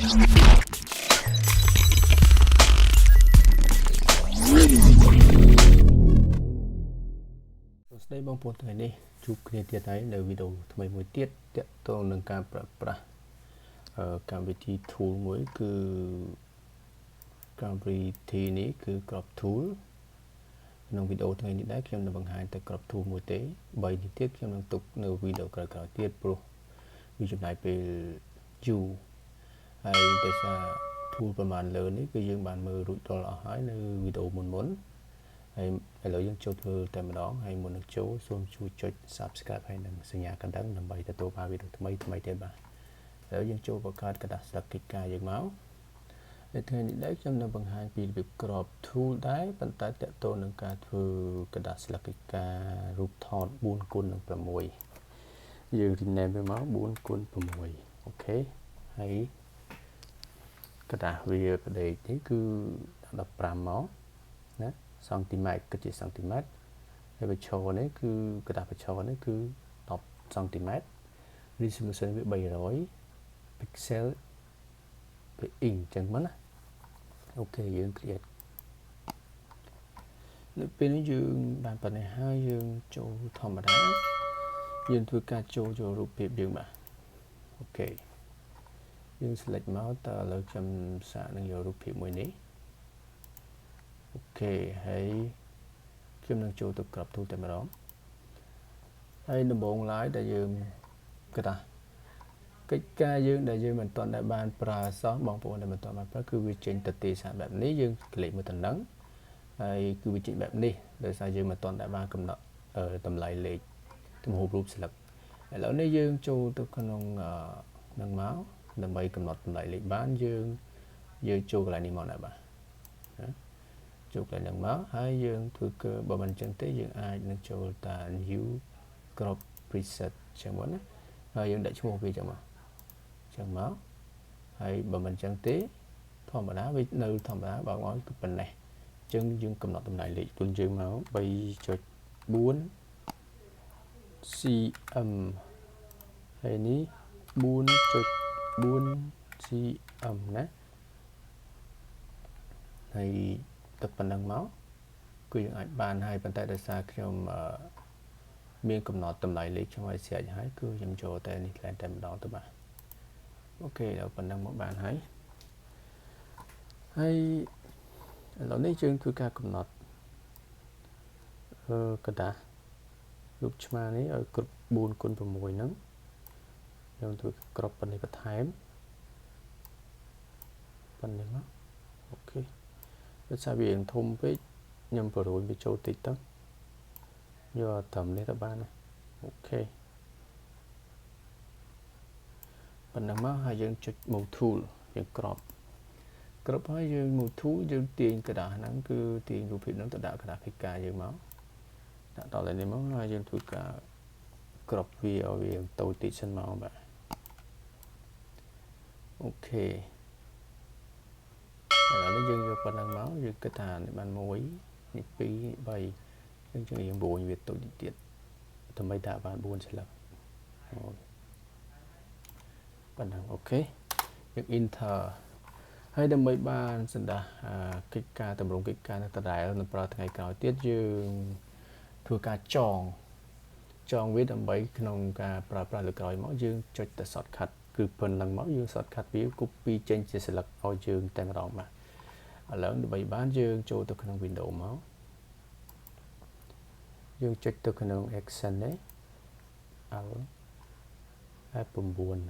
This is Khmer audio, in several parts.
ស្ដីបងប្អូនថ្ងៃនេះជួបគ្នាទៀតហើយនៅវីដេអូថ្មីមួយទៀតទាក់ទងនឹងការប្រើប្រាស់កម្មវិធី tool មួយគឺកម្មវិធីនេះគឺ crop tool ក្នុងវីដេអូថ្ងៃនេះដែរខ្ញុំនឹងបង្ហាញតែ crop tool មួយទេ3នេះទៀតខ្ញុំនឹងទុកនៅវីដេអូក្រោយៗទៀតព្រោះវាចំណាយពេលយូរហើយដោយសារ tool ប្រមាណលើនេះគឺយើងបានមើលរួចរាល់អស់ហើយនៅវីដេអូមុនហើយឥឡូវយើងចូលធ្វើតែម្ដងហើយមុននឹងចូលសូមជួយចុច Subscribe ហើយនិងសញ្ញាកណ្ដឹងដើម្បីទទួលបានវីដេអូថ្មីទៀតបាទឥឡូវយើងចូលបង្កើតกระดาษស្លឹកកិច្ចការយើងមកនៅថ្ងៃនេះដែរខ្ញុំនឹងបង្ហាញពីរបៀប crop tool ដែរប៉ុន្តែតកតទៅនឹងការធ្វើกระดาษស្លឹកកិច្ចការរូបថត 4x6 យើង rename វាមក 4x6 អូខេហើយកระดาษវាប្រដេកនេះគឺ15មកណាសង់ទីម៉ែត្រគិតជាសង់ទីម៉ែត្រហើយបញ្ឈរនេះគឺกระดาษបញ្ឈរនេះគឺ10សង់ទីម៉ែត្រ resolution វា300 pixel per inch ចឹងមកណាអូខេយើង create នៅពេលនេះយើងបានប៉ុណ្ណេះហើយយើងចូលធម្មតាយើងធ្វើការចូលរូបភាពយើងបាទអូខេយើង select មកតើឥឡូវខ្ញុំសាកនឹងយករូបភាពមួយនេះអូខេហើយខ្ញុំនឹងចូលទៅ crop tool តែម្ដងហើយដំបូងឡើយដែលយើងកដាស់កិច្ចការយើងដែលយើងមិនទាន់ដែលបានប្រើសោះបងប្អូនដែលមិនទាន់បានប្រើគឺវាចេញទៅទេសារបែបនេះយើងคลิกមើលតំណឹងហើយគឺវាចេញបែបនេះដោយសារយើងមិនទាន់ដែលបានកំណត់តម្លៃលេខទំហំរូបស្លឹកឥឡូវនេះយើងចូលទៅក្នុងនឹងមកដើម្បីកំណត់តម្លៃលេខបានយើងចូលកន្លែងនេះមកដែរបាទណាចូលកន្លែងហ្នឹងមកហើយយើងធ្វើគឺបើមិនអញ្ចឹងទេយើងអាចនឹងចូលតា new crop preset ចឹងមកណាហើយយើងដាក់ឈ្មោះវាចឹងមកហើយបើមិនអញ្ចឹងទេធម្មតាវានៅធម្មតាបើមកគឺប៉ុណ្ណេះអញ្ចឹងយើងកំណត់តម្លៃលេខទុនយើងមក 3.4 cm ហើយនេះ 4.4 cm ណាហើយទឹកប៉ុណ្ណឹងមកគឺយើងអាចបានហើយប៉ុន្តែដោយសារខ្ញុំមានកំណត់តម្លៃលេខខ្ញុំឲ្យស្រេចហើយគឺខ្ញុំចូលតែនេះតែម្ដងទៅបាទអូខេដល់ប៉ុណ្ណឹងមកបានហើយឥឡូវនេះយើងធ្វើការកំណត់กระดาษរូបឆ្មានេះឲ្យគ្រប់ 4x6 ហ្នឹងយើងធ្វើក្របប៉ុណ្ណេះបន្ថែមប៉ុណ្ណេះមកអូខេដោយសារវាធំពេកខ្ញុំប្រួយវាចូលតិចទៅយកត្រឹមនេះទៅបានអូខេប៉ុណ្ណឹងមកហើយយើងចុច move tool យើងក្របហើយយើង move tool យើងទាញกระดาษហ្នឹងគឺទាញរូបភាពហ្នឹងទៅដាក់กระดาษកិច្ចការយើងមកដាក់ដល់នេះមកហើយយើងធ្វើការក្របវាឲ្យវាតូចតិចសិនមកបាទអូខេឥឡូវនេះយើងយកប៉ុណ្ណឹងមកយើងគិតថានេះបាន1នេះ2នេះ3យើងជួយយើងបួនវាតូចទៀតដើម្បីដាក់បាន4ស្លឹកប៉ុណ្ណឹងអូខេយើង enter ហើយដើម្បីបានសន្តាស់កិច្ចការតម្រង់កិច្ចការនៅដដែលនៅប្រើថ្ងៃក្រោយទៀតយើងធ្វើការចងវាដើម្បីក្នុងការប្រើប្រាស់លើក្រោយមកយើងចុចតែ shortcut គឺប៉ុណ្ណឹងមកយើង shortcut វា copy ចេញជាស្លឹកឲ្យយើងតែម្ដងបាទឥឡូវដើម្បីបានយើងចូលទៅក្នុង window មកយើងចុចទៅក្នុង action នេះ F9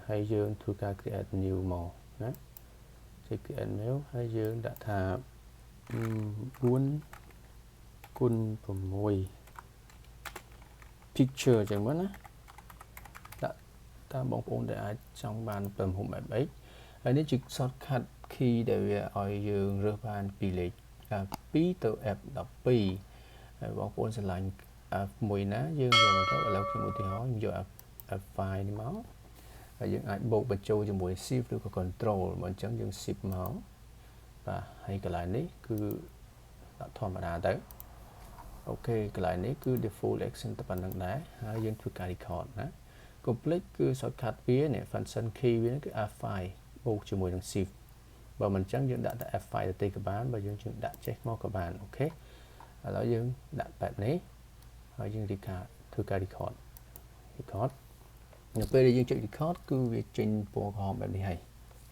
ហើយយើងធ្វើការ create new មកណាចុច create new ហើយយើងដាក់ថា 4x6 picture ចឹងមកណាដាក់តាមបងប្អូនដែលអាចចង់បានទំហំបែបអីហើយនេះជា shortcut key ដែលវាឲ្យយើងរើសបានពីលេខ F2 ទៅ F12 ហើយបងប្អូនឆ្លាញ់ F1 ណាយើងយកមកទៅឥឡូវខ្ញុំឧទាហរណ៍ខ្ញុំយក F5 នេះមកហើយយើងអាចបូកបញ្ចូលជាមួយ shift ឬក៏ control មកអញ្ចឹងយើង shift មកបាទហើយកន្លែងនេះគឺដាក់ធម្មតាទៅអូខេកន្លែងនេះគឺ default action តែប៉ុណ្្នឹងដែរហើយយើងធ្វើការ record ណា complete គឺ shortcut វានេះ function key វាគឺ F5 បូកជាមួយនឹង shift បើមិនអញ្ចឹងយើងដាក់តែ F5 ទៅទេក៏បានបើយើងជឿដាក់ចេះមកក៏បានអូខេឥឡូវយើងដាក់បែបនេះហើយយើងធ្វើការ record នៅពេលដែលយើងចុច record គឺវាចេញពណ៌ក្រហមបែបនេះហើយ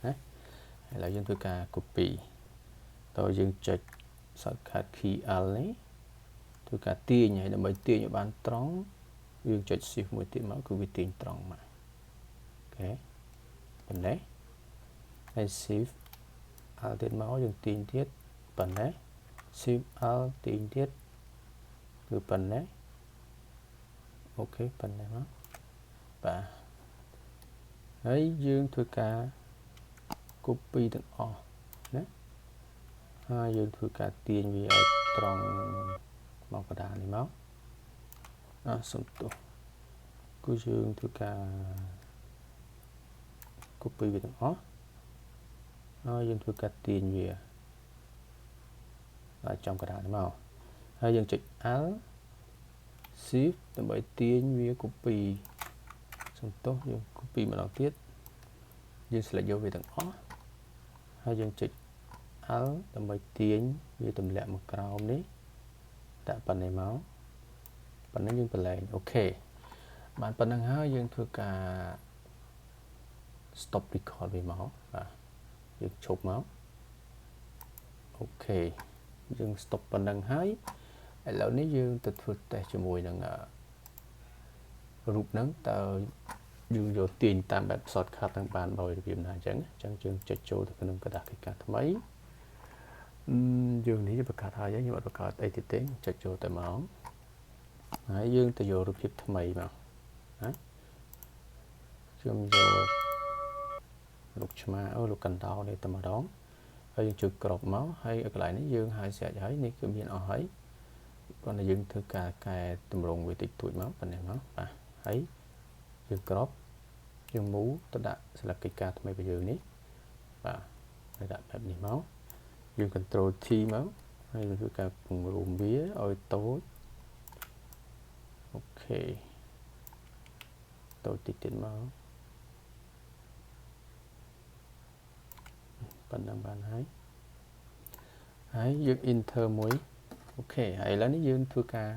ណាឥឡូវយើងធ្វើការ copy តើយើងចុច shortcut key L នេះធ្វើការទាញហើយដើម្បីទាញឲ្យបានត្រង់យើងចុច shift មួយទៀតមកគឺវាទាញត្រង់មកអូខេប៉ុណ្ណេះហើយ shift L ទៀតមកយើងទាញទៀតប៉ុណ្ណេះ shift L ទាញទៀតគឺប៉ុណ្ណេះអូខេប៉ុណ្ណេះមកបាទហើយយើងធ្វើការ copy ទាំងអស់ណាហើយយើងធ្វើការទាញវាឲ្យត្រង់មកកណ្ដាលនេះមកសុំទោសគឺយើងធ្វើការ copy វាទាំងអស់ហើយយើងធ្វើការទាញវាឲ្យចំកណ្ដាលនេះមកហើយយើងចុច Alt Shift ដើម្បីទាញវា copy សុំទោសយើង copy ម្ដងទៀតយើង select យកវាទាំងអស់ហើយយើងចុច Alt ដើម្បីទាញវាទម្លាក់មកក្រោមនេះដាក់ប៉ុណ្ណេះមកប៉ុណ្ណេះយើងបន្លែងអូខេបានប៉ុណ្ណឹងហើយយើងធ្វើការ stop record វាមកបាទយើងឈប់មកអូខេយើង stop ប៉ុណ្ណឹងហើយឥឡូវនេះយើងទៅធ្វើ test ជាមួយនឹងរូបហ្នឹងតើយើងយកទាញតាមបែប shortcut ហ្នឹងបានដោយរបៀបណាអញ្ចឹងយើងចុចចូលទៅក្នុងក្រដាសកិច្ចការថ្មីយើងនេះបង្កើតហើយខ្ញុំអត់បង្កើតអីទៀតទេចុចចូលទៅមកហើយយើងទៅយករូបភាពថ្មីមកណាខ្ញុំយកលោកឆ្មាលោកកណ្ដោនេះតែម្ដងហើយយើងជួយក្របមកហើយកន្លែងនេះយើងហើយស្រេចហើយនេះគឺមានអស់ហើយប៉ុន្តែយើងធ្វើការកែតម្រង់វាតិចតួចមកប៉ុណ្ណេះមកបាទហើយយើងក្របយើង move ទៅដាក់ស្លាកកិច្ចការថ្មីរបស់យើងនេះបាទហើយដាក់បែបនេះមកយើង control T មកហើយយើងធ្វើការពង្រួមវាឲ្យតូចអូខេតូចតិចទៀតមកប៉ុណ្ណឹងបានហើយយើង enter មួយអូខេហើយឥឡូវនេះយើងធ្វើការ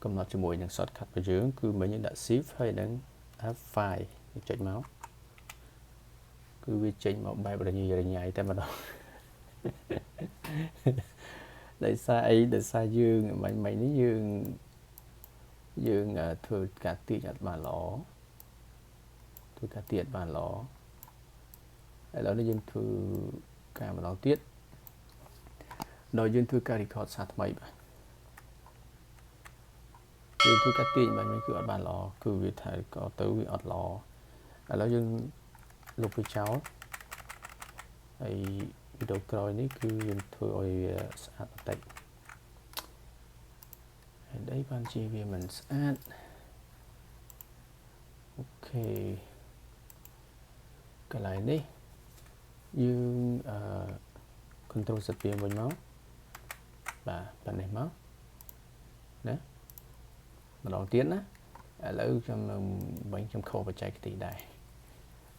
កំណត់ជាមួយនឹង shortcut របស់យើងគឺមិញយើងដាក់ shift ហើយនឹង F5 ចុចមកគឺវាចេញមកបែបរញ៉ៃតែម្ដងដោយសារអីដោយសារយើងមិញនេះយើងធ្វើការទាញអត់បានល្អឥឡូវនេះយើងធ្វើការម្ដងទៀតដោយយើងធ្វើការ record សារថ្មីបាទយើងធ្វើការទាញមិញគឺអត់បានល្អគឺវាថាក៏ទៅវាអត់ល្អឥឡូវយើងលុបវាចោលហើយវីដេអូក្រោយនេះគឺយើងធ្វើឲ្យវាស្អាតបន្តិចហើយđâyបានជាវាមិនស្អាតអូខេកន្លែងនេះយើង control សពីវិញមកបាទប៉ុណ្ណេះមកណាម្ដងទៀតណាឥឡូវខ្ញុំខុសបច្ចេកទេសដែរ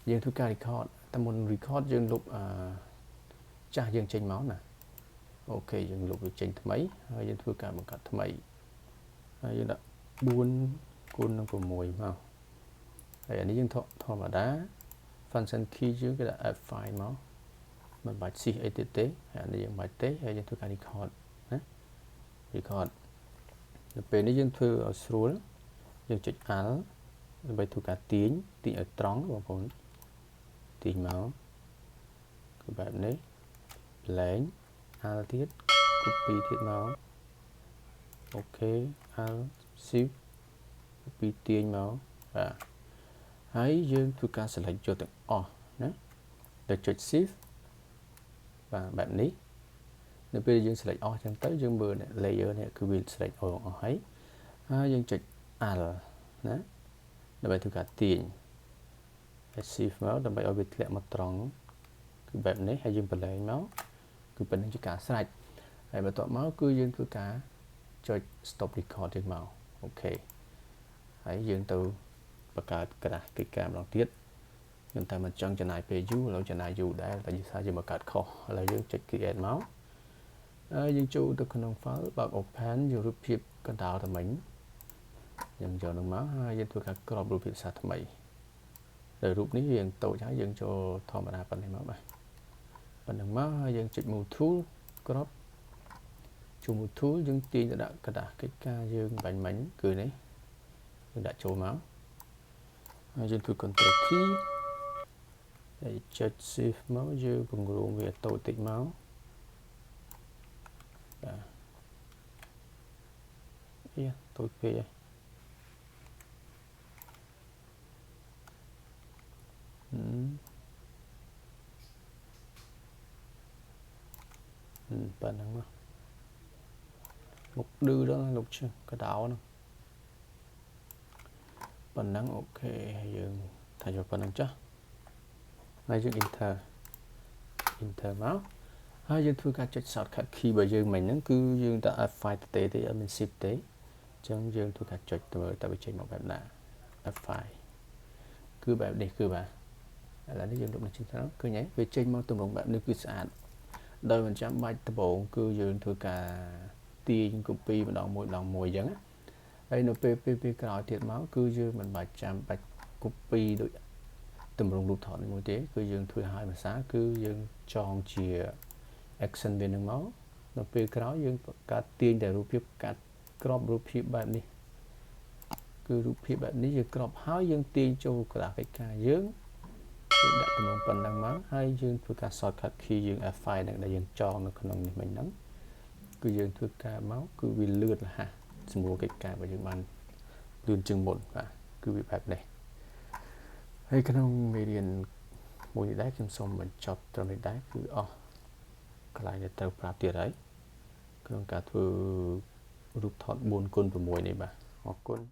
យើងធ្វើការ record តែមុន record យើងលុបចាស់យើងចេញមកណាអូខេយើងលុបវាចេញថ្មីហើយយើងធ្វើការបង្កើតថ្មីហើយយើងដាក់4គុណនឹង6មកហើយអានេះយើងធម្មតា function key យើងគេដាក់ F5 មកមិនបាច់ shift អីទៀតទេហើយអានេះយើងមិនបាច់ទេហើយយើងធ្វើការ record ណា record នៅពេលនេះយើងធ្វើឲ្យស្រួលយើងចុច Alt ដើម្បីធ្វើការទាញឲ្យត្រង់បងប្អូនទាញមកគឺបែបនេះលែង Alt ទៀត copy ទៀតមកអូខេ Alt Shift copy ទាញមកបាទហើយយើងធ្វើការ select យកទាំងអស់ណាទៅចុច Shift បាទបែបនេះនៅពេលយើង select អស់ចឹងទៅយើងមើល layer នេះគឺវា select អស់ហើយយើងចុច Alt ណាដើម្បីធ្វើការទាញ Shift មកដើម្បីឲ្យវាធ្លាក់មកត្រង់គឺបែបនេះហើយយើងបន្លែងមកគឺប៉ុណ្្នឹងជាការស្រេចហើយបន្ទាប់មកគឺយើងធ្វើការចុច stop record ទៀតមកអូខេហើយយើងទៅបង្កើតក្រដាសកិច្ចការម្ដងទៀត nhưng tại mình chọn cho này về du rồi cho này du đã tại vì sao cho mà cắt kho là dương check create máu dương chu tôi không phá bạc open dương rút phép cái đào thằng mình dần cho nó máu dương tôi cắt crop rút phép sát thằng mày rồi rút ní dương tổ trái dương cho thò mà đạp phần này máu này phần đằng máu dương check move tool crop chung một tool dương tiên đã cái đà cái ca dương bánh mảnh cười đấy dương đã cho máu dương tôi control key để check shift máu dương cùng luôn về tổ tịch máu tôi về bản năng mà một đưa đó lục chưa cái đảo nó bản năng ok dương thay cho bản năng chắc này dương enter máu hai dương thôi cả check shortcut khi bây giờ mình nó cứ dương ta F5 tế thì mình shift tế chẳng dương thôi cả check từ ta bị check mộtแบบnào F5 cứแบบnày cứ bà là nó dương động là chính xác cứ nhé về trên mong tùm đồng bạn nước cứ sẵn đời mình chạm bài tập bộ cứ dương thôi cả tiền copy và đồng mùi dẫn đây nó ppp cái nói thiệt máu cứ dương mình bài chạm bài copy đội tùm đồng lục thọ này mùi tế cứ dương thôi hai mà xá cứ dương tròn chìa action bên đường máu nó về cái đó dương cả tiền để rút phép cả crop rút phép bạn đi cứ rút phép bạn đi giờ crop háo dương tiền cho cả cái ca dương đặt tùm đồng phần đăng máu hai dương thôi cả shortcut khi dương F5 đang đại dương cho nó còn này mình nắng cứ dương thôi cả máu cứ vì lượt là ha mua cái ca và dương bàn lươn chừng một và cứ bị bẹp này hay cái nông median mùi đáy kim xong mình chọt trong này đáy cứ cái này là tàu prap tiệt đấy còn cả thứ rút thọn 4 con vào mùi này bà hoặc con